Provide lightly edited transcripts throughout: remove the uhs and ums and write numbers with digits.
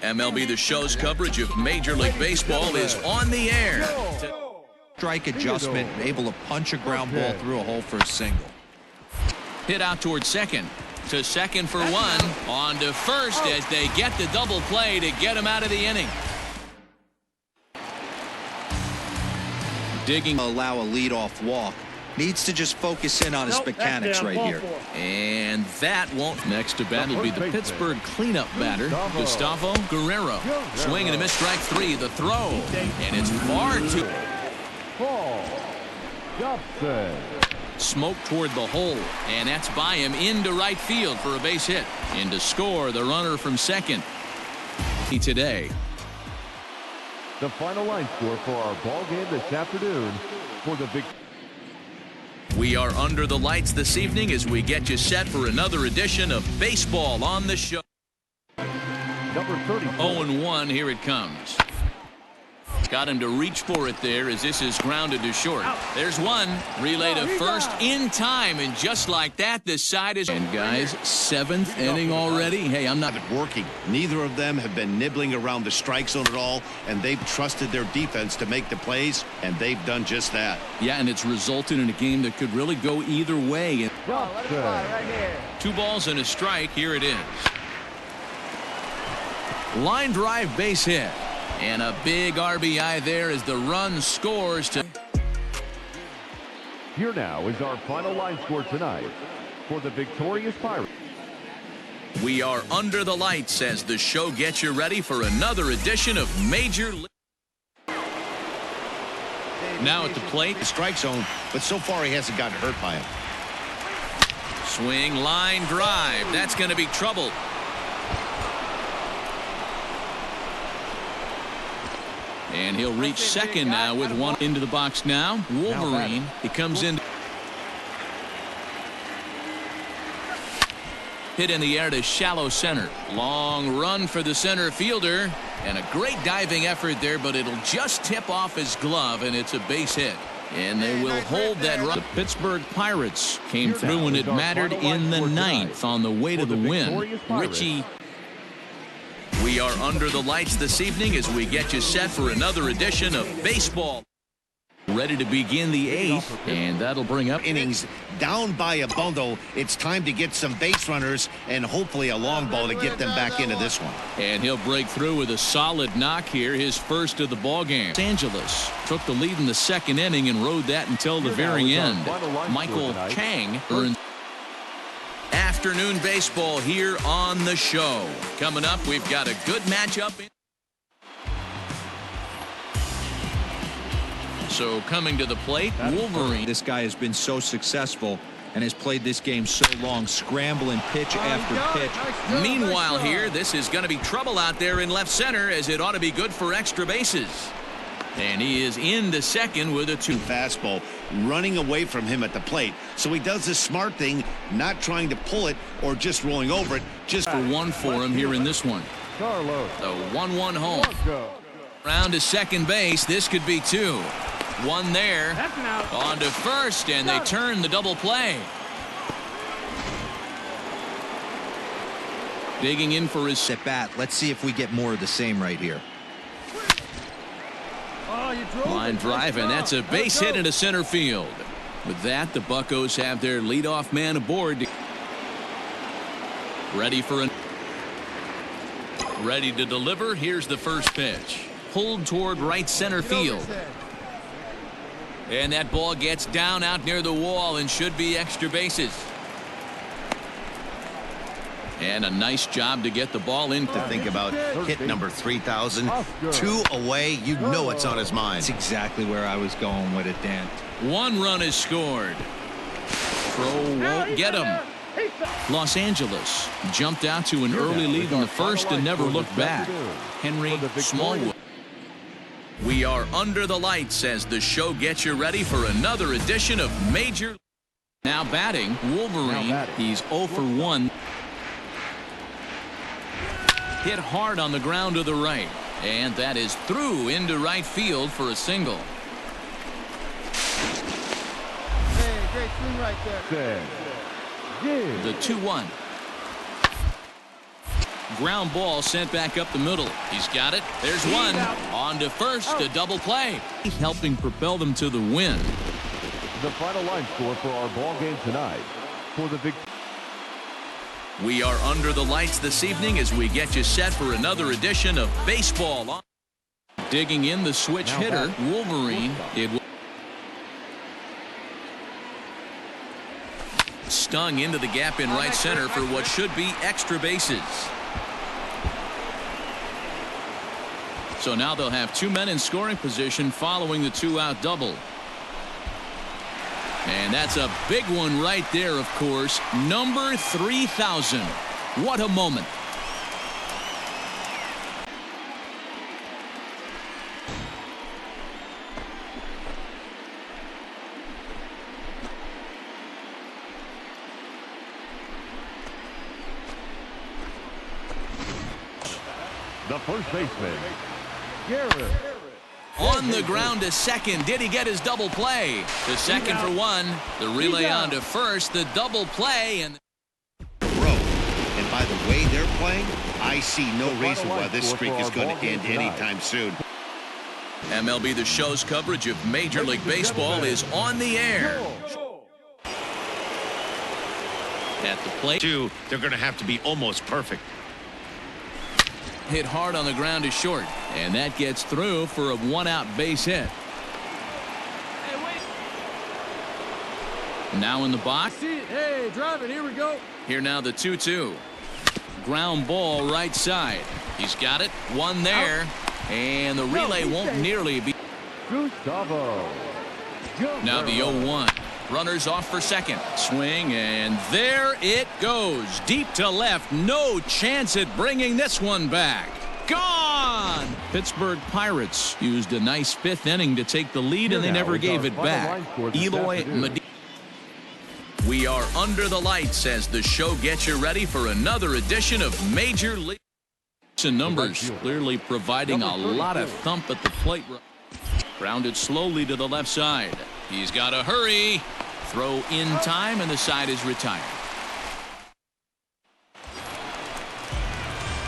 MLB The Show's coverage of Major League Baseball is on the air. Strike adjustment, able to punch a ground ball through a hole for a single. Hit out towards second. To second for one. On to first as they get the double play to get him out of the inning. Digging. Allow a leadoff walk. Needs to just focus in on his mechanics right here. And that won't. Next to bat will be the Pittsburgh cleanup batter, Gustavo Guerrero. Swing and a miss, strike three. The throw. And it's far too. Smoke toward the hole. And that's by him into right field for a base hit. And to score, the runner from second. Today. The final line score for our ball game this afternoon for the big. We are under the lights this evening as we get you set for another edition of Baseball on the Show. Number 0-1, here it comes. Got him to reach for it there as this is grounded to short. There's one. Relay to first in time, and just like that, this side is. And guys, seventh inning already. Hey, I'm not working. Neither of them have been nibbling around the strike zone at all, and they've trusted their defense to make the plays, and they've done just that. Yeah, and it's resulted in a game that could really go either way. Two balls and a strike. Here it is. Line drive base hit. And a big RBI there as the run scores to. Here now is our final line score tonight for the victorious Pirates. We are under the lights as the show gets you ready for another edition of Major League. Now at the plate. The strike zone, but so far he hasn't gotten hurt by him. Swing, line drive. That's going to be trouble. And he'll reach second now with one into the box now. Wolverine, he comes in. Hit in the air to shallow center. Long run for the center fielder. And a great diving effort there, but it'll just tip off his glove, and it's a base hit. And they will hold that run. The Pittsburgh Pirates came through when it mattered in the ninth on the way to the win. Richie. We are under the lights this evening as we get you set for another edition of Baseball. Ready to begin the eighth, and that'll bring up innings down by a bundle. It's time to get some base runners and hopefully a long ball to get them back into this one. And he'll break through with a solid knock here, his first of the ball game. Los Angeles took the lead in the second inning and rode that until the very end. Michael Chang earned. Afternoon baseball here on the show. Coming up, we've got a good matchup. So coming to the plate, Wolverine. This guy has been so successful and has played this game so long, scrambling pitch after pitch. Meanwhile here, this is going to be trouble out there in left center as it ought to be good for extra bases. And he is into second with a two. Fastball running away from him at the plate. So he does this smart thing, not trying to pull it or just rolling over it. Just for one for him here in this one. The 1-1 home. Round to second base. This could be two. One there. On to first, and they turn the double play. Digging in for his at bat. Let's see if we get more of the same right here. Line drive, and that's a base hit into center field. With that, the Buccos have their leadoff man aboard. Ready to deliver. Here's the first pitch. Pulled toward right center field. And that ball gets down out near the wall and should be extra bases. And a nice job to get the ball in. To think about hit number 3,000. Two away, you know it's on his mind. That's exactly where I was going with it, Dan. One run is scored. Throw won't get him. Los Angeles jumped out to an early lead in the first and never looked back. Henry Smallwood. We are under the lights as the show gets you ready for another edition of Major. Now batting, Wolverine. He's 0 for 1. Hit hard on the ground to the right, and that is through into right field for a single. Hey, great swing right there. The 2-1. ground ball sent back up the middle. He's got it. There's one. On to first, a double play. Helping propel them to the win. The final line score for our ball game tonight. For the victory. We are under the lights this evening as we get you set for another edition of baseball. Digging in the switch hitter, Wolverine. It stung into the gap in right center for what should be extra bases. So now they'll have 2 men in scoring position following the 2-out double. And that's a big one right there, of course. Number 3,000. What a moment. The first baseman, Garrett. On the ground to second. Did he get his double play? To second for one. The relay on to first. The double play. And by the way they're playing, I see no reason why this streak is going to end anytime soon. MLB The Show's coverage of Major League Baseball is on the air. At the plate. They're going to have to be almost perfect. Hit hard on the ground to short, and that gets through for a 1-out base hit. Now in the box. Hey, drive it. Here we go. Here now the 2-2. Ground ball right side. He's got it. One there. And the relay won't nearly be. Gustavo. Now the 0-1. Runners off for second. Swing, and there it goes. Deep to left. No chance at bringing this one back. Gone! Pittsburgh Pirates used a nice 5th inning to take the lead, and they never gave it back. Eloy Medina. We are under the lights as the show gets you ready for another edition of Major League. Numbers clearly providing a lot of thump at the plate. Grounded slowly to the left side. He's got to hurry. Throw in time, and the side is retired.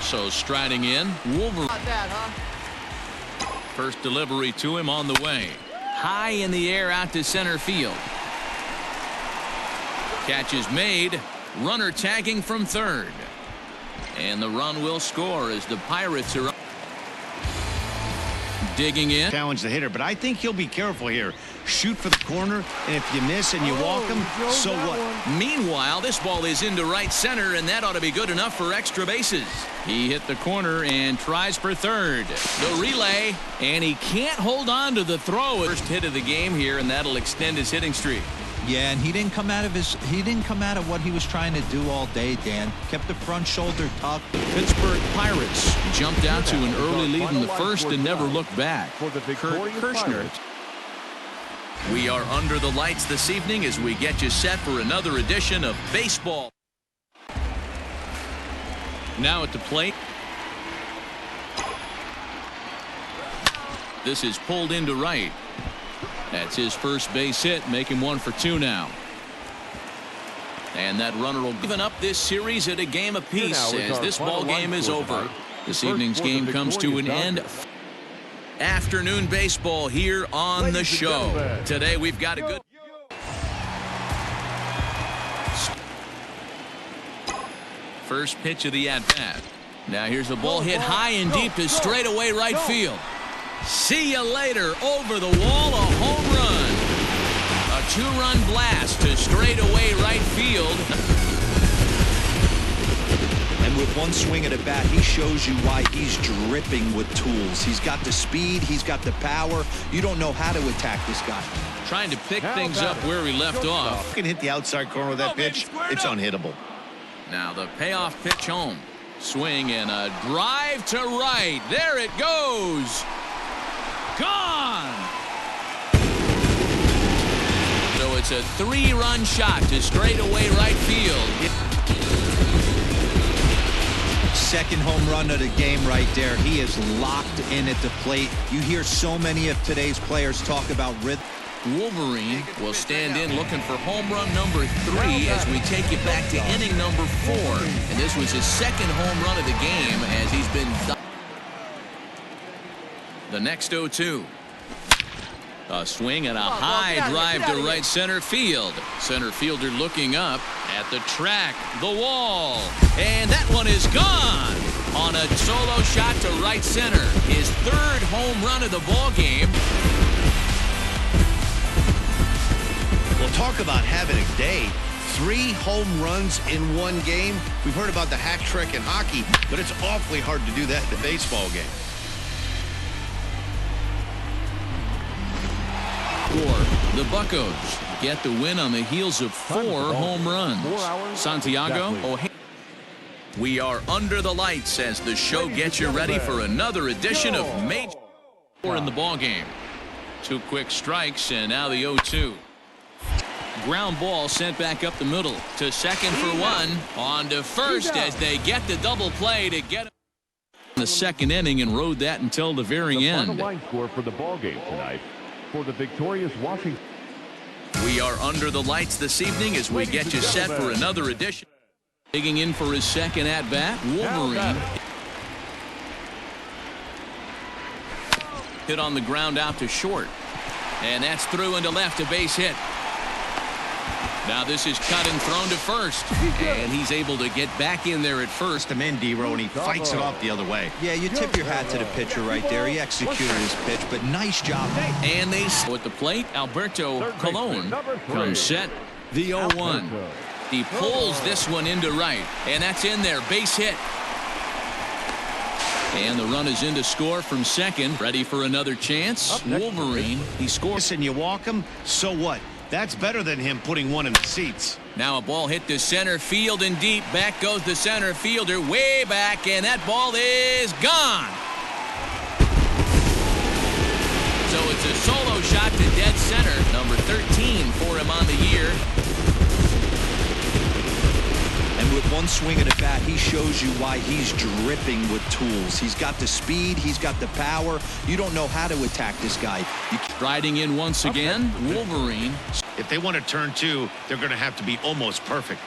So striding in, Wolverine. First delivery to him on the way. High in the air out to center field. Catch is made. Runner tagging from third. And the run will score as the Pirates are digging in. Challenge the hitter, but I think he'll be careful here. Shoot for the corner, and if you miss and you walk him, so what? Meanwhile, this ball is into right center, and that ought to be good enough for extra bases. He hit the corner and tries for third. The relay, and he can't hold on to the throw. First hit of the game here, and that'll extend his hitting streak. Yeah, and he didn't come out of what he was trying to do all day, Dan. Kept the front shoulder tucked. The Pittsburgh Pirates jumped out to an early lead in the first and never looked back. Kurt Kirchner. We are under the lights this evening as we get you set for another edition of baseball. Now at the plate. This is pulled into right. That's his first base hit, making 1 for 2 now. And that runner will give up this series at a game apiece as this ball game is over. This evening's game comes to an end. Afternoon baseball here on the show. Today we've got a good. First pitch of the at-bat. Now here's the ball hit high and deep to straightaway right field. See you later. Over the wall, a home run. A 2-run blast to straightaway right field. And with one swing at a bat, he shows you why he's dripping with tools. He's got the speed. He's got the power. You don't know how to attack this guy. Trying to pick things up where he left off. You can hit the outside corner with that pitch. It's unhittable. Now the payoff pitch home. Swing and a drive to right. There it goes. Gone. So it's a 3-run shot to straightaway right field. Second home run of the game right there. He is locked in at the plate. You hear so many of today's players talk about rhythm. Wolverine will stand in looking for home run number 3 as we take it back to inning number 4. And this was his second home run of the game as he's been. The next 0-2. A swing and a high drive to right center field. Center fielder looking up at the track, the wall, and that one is gone on a solo shot to right center. His 3rd home run of the ball game. Well, talk about having a day. 3 home runs in one game. We've heard about the hat trick in hockey, but it's awfully hard to do that in a baseball game. The Buccos get the win on the heels of 4 home runs. Santiago O'Hara. We are under the lights as the show gets you ready for another edition of Major in the ball game. 2 quick strikes and now the 0-2. Ground ball sent back up the middle to second for 1. On to first as they get the double play to get in the second inning and rode that until the very end. Final line score for the ball game tonight for the victorious Washington. We are under the lights this evening as we get you set for another edition. Digging in for his second at-bat, Wolverine. Hit on the ground out to short. And that's through into left, a base hit. Now this is cut and thrown to first. And he's able to get back in there at first. Him in, D-Row, and he fights it off the other way. Yeah, you tip your hat to the pitcher right there. He executed his pitch, but nice job. And they at the plate, Alberto Colon comes set. The 0-1. He pulls this one into right. And that's in there, base hit. And the run is in to score from second. Ready for another chance. Wolverine, he scores. And you walk him, so what? That's better than him putting one in the seats. Now a ball hit to center field and deep. Back goes the center fielder way back, and that ball is gone. So it's a solo shot to dead center. Number 13 for him on the year. And with one swing of the bat, he shows you why he's dripping with tools. He's got the speed. He's got the power. You don't know how to attack this guy. Riding in once again, Wolverine. If they want to turn 2, they're going to have to be almost perfect.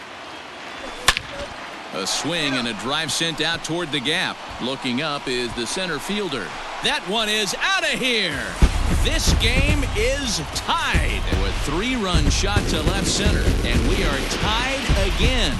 A swing and a drive sent out toward the gap. Looking up is the center fielder. That one is out of here. This game is tied. A 3-run shot to left center, and we are tied again.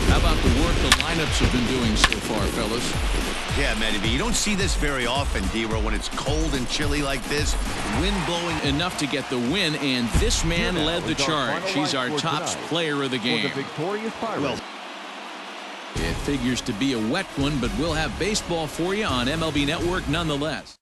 How about the work the lineups have been doing so far, fellas? Yeah, Matty B, you don't see this very often, D-Row, when it's cold and chilly like this. Wind blowing. Enough to get the win, and this man led the charge. He's our top player of the game. For the victorious Pirates. Well, it figures to be a wet one, but we'll have baseball for you on MLB Network nonetheless.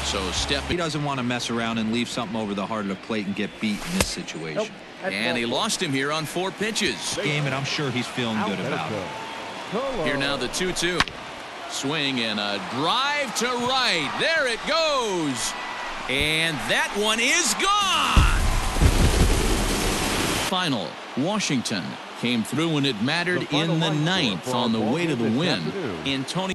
So He doesn't want to mess around and leave something over the heart of the plate and get beat in this situation. And he lost him here on 4 pitches. Game, and I'm sure he's feeling good about it. Here now the 2-2. Swing and a drive to right. There it goes. And that one is gone. Final. Washington came through when it mattered in the 9th on the way to the win. And Tony